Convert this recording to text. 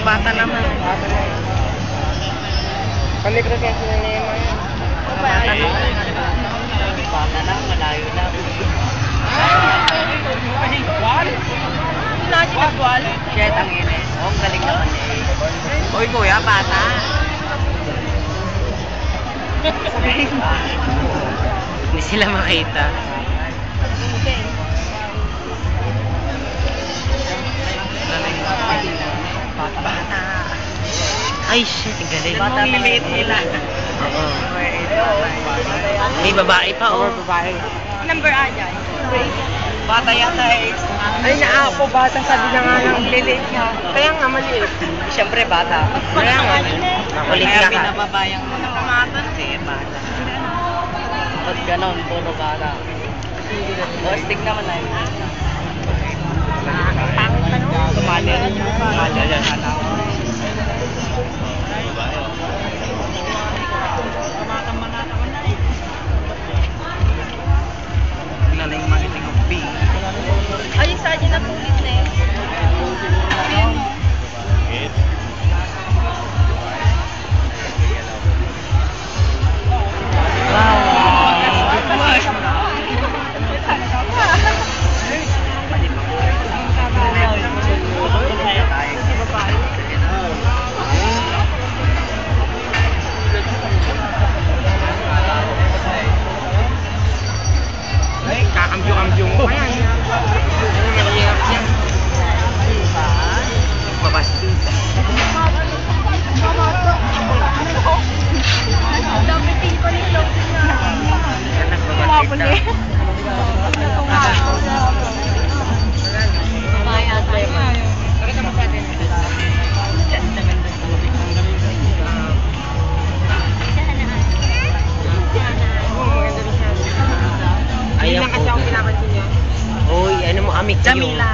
bata naman. Palikro kasi na niya yun. Bata naman. Bata lang, malayo lang. Hindi na sinagwal. Shit, ang inis. Oh, ang galing naman eh. Uy, kuya, bata. Hindi sila makita. Bata. Ay, shit, ang galing. Bata maliliit nila. Oo. May babae pa, oh. Babae. Number Ajay. Bata yata eh. Ay, naapo bata, sabi na nga lang, liliit niya. Kaya nga, maliit. Siyempre, bata. Kaya nga, Makulit Kaya ka ka. binababayang Kamatan. si bata. Ba't ganon, puro bata. Ostig naman ay. Tumali rin yung tumali rin. Galing magiting ang B. Ay, yung sadya na tulit na eh. Kakambyo-kambyo mo kaya. Mahirap yan. Babastos. Dapat tipo ni Lord na. Babastos. Maya tayo. Hindi Ayaw lang kasi po. ako pinapansin niya. Uy, ano mo, amik kayo. Jamila.